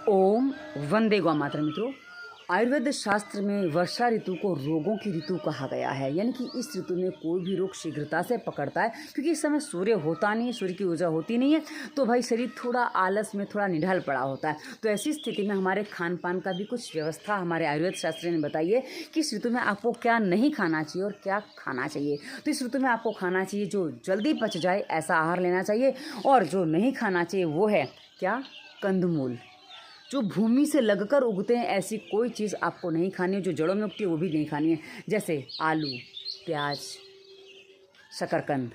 ओम वंदे गौ मातरम। मित्रों, आयुर्वेद शास्त्र में वर्षा ऋतु को रोगों की ऋतु कहा गया है। यानी कि इस ऋतु में कोई भी रोग शीघ्रता से पकड़ता है, क्योंकि इस समय सूर्य होता नहीं है, सूर्य की ऊर्जा होती नहीं है, तो भाई शरीर थोड़ा आलस में थोड़ा निढाल पड़ा होता है। तो ऐसी स्थिति में हमारे खान पान का भी कुछ व्यवस्था हमारे आयुर्वेद शास्त्र ने बताई है कि इस ऋतु में आपको क्या नहीं खाना चाहिए और क्या खाना चाहिए। तो इस ऋतु में आपको खाना चाहिए जो जल्दी पच जाए, ऐसा आहार लेना चाहिए। और जो नहीं खाना चाहिए वो है क्या? कंदमूल। जो भूमि से लगकर उगते हैं, ऐसी कोई चीज़ आपको नहीं खानी है। जो जड़ों में उगती है वो भी नहीं खानी है, जैसे आलू, प्याज, शकरकंद,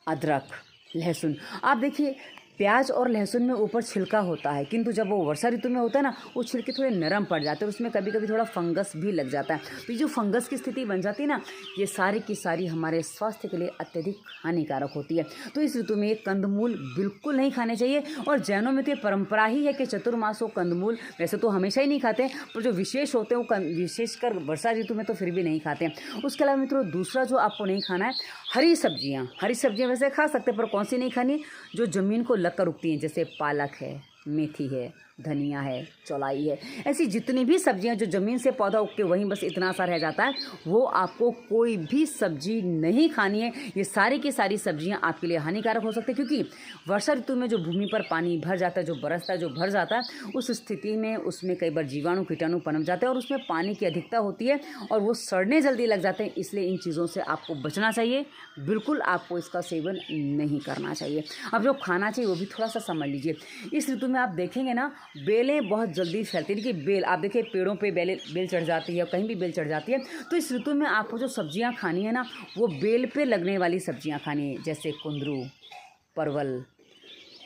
अदरक, लहसुन। आप देखिए, प्याज और लहसुन में ऊपर छिलका होता है, किंतु जब वो वर्षा ऋतु में होता है ना, वो छिलके थोड़े नरम पड़ जाते हैं, उसमें कभी कभी थोड़ा फंगस भी लग जाता है। तो ये जो फंगस की स्थिति बन जाती है ना, ये सारी की सारी हमारे स्वास्थ्य के लिए अत्यधिक हानिकारक होती है। तो इस ऋतु में कंदमूल बिल्कुल नहीं खाने चाहिए। और जैनों में तो ये परंपरा ही है कि चतुर्मासों कंदमूल वैसे तो हमेशा ही नहीं खाते, पर जो विशेष होते हैं वो विशेषकर वर्षा ऋतु में तो फिर भी नहीं खाते। उसके अलावा मित्रों, दूसरा जो आपको नहीं खाना है, हरी सब्जियाँ। हरी सब्जियाँ वैसे खा सकते हैं, पर कौन सी नहीं खानी? जो ज़मीन को लगकर उगती हैं, जैसे पालक है, मेथी है, धनिया है, चौलाई है। ऐसी जितनी भी सब्जियां जो ज़मीन से पौधा उग के वहीं बस इतना सा रह जाता है, वो आपको कोई भी सब्जी नहीं खानी है। ये सारी की सारी सब्जियां आपके लिए हानिकारक हो सकती है, क्योंकि वर्षा ऋतु में जो भूमि पर पानी भर जाता है, जो बरसता है, जो भर जाता है, उस स्थिति में उसमें कई बार जीवाणु कीटाणु पनप जाते हैं और उसमें पानी की अधिकता होती है और वो सड़ने जल्दी लग जाते हैं। इसलिए इन चीज़ों से आपको बचना चाहिए। बिल्कुल आपको इसका सेवन नहीं करना चाहिए। अब जो खाना चाहिए वो भी थोड़ा सा समझ लीजिए। इस ऋतु में आप देखेंगे ना, बेलें बहुत जल्दी फैलती है। देखिए, बेल आप देखिए, पेड़ों पे बेल चढ़ जाती है, कहीं भी बेल चढ़ जाती है। तो इस ऋतु में आपको जो सब्जियां खानी है ना, वो बेल पे लगने वाली सब्जियां खानी है, जैसे कुंदरू, परवल,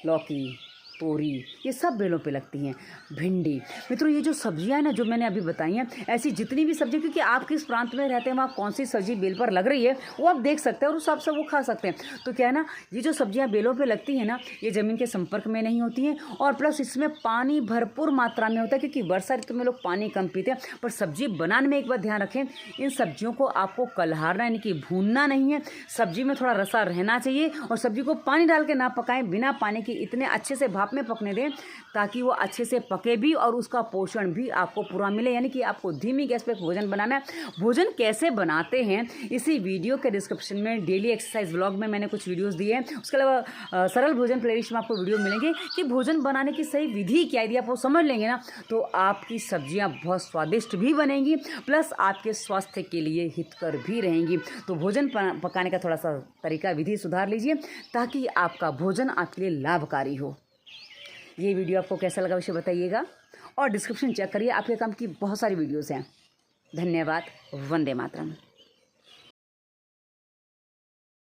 लौकी, तोरी, ये सब बेलों पे लगती हैं। भिंडी। मित्रों, ये जो सब्जियां हैं ना, जो मैंने अभी बताई हैं, ऐसी जितनी भी सब्जी, क्योंकि आप किस प्रांत में रहते हैं वहाँ कौन सी सब्जी बेल पर लग रही है वो आप देख सकते हैं और उस हिसाब से वो खा सकते हैं। तो क्या है ना, ये जो सब्जियां बेलों पे लगती हैं ना, ये ज़मीन के संपर्क में नहीं होती हैं और प्लस इसमें पानी भरपूर मात्रा में होता है, क्योंकि वर्षा ऋतु में लोग पानी कम पीते हैं। पर सब्जी बनाने में एक बात ध्यान रखें, इन सब्जियों को आपको कल्हारना यानी कि भूनना नहीं है। सब्जी में थोड़ा रसा रहना चाहिए और सब्जी को पानी डाल के ना पकाएं, बिना पानी के इतने अच्छे से भाप में पकने दें ताकि वो अच्छे से पके भी और उसका पोषण भी आपको पूरा मिले। यानी कि आपको धीमी गैस पे भोजन बनाना है। भोजन कैसे बनाते हैं, इसी वीडियो के डिस्क्रिप्शन में डेली एक्सरसाइज व्लॉग में मैंने कुछ वीडियोस दिए हैं। उसके अलावा सरल भोजन प्लेलिस्ट में आपको वीडियो मिलेंगे कि भोजन बनाने की सही विधि क्या है। यदि आप वो समझ लेंगे ना, तो आपकी सब्जियां बहुत स्वादिष्ट भी बनेंगी, प्लस आपके स्वास्थ्य के लिए हितकर भी रहेंगी। तो भोजन पकाने का थोड़ा सा तरीका विधि सुधार लीजिए, ताकि आपका भोजन आपके लिए लाभकारी हो। ये वीडियो आपको कैसा लगा उसे बताइएगा और डिस्क्रिप्शन चेक करिए, आपके काम की बहुत सारी वीडियोस हैं। धन्यवाद। वंदे मातरम।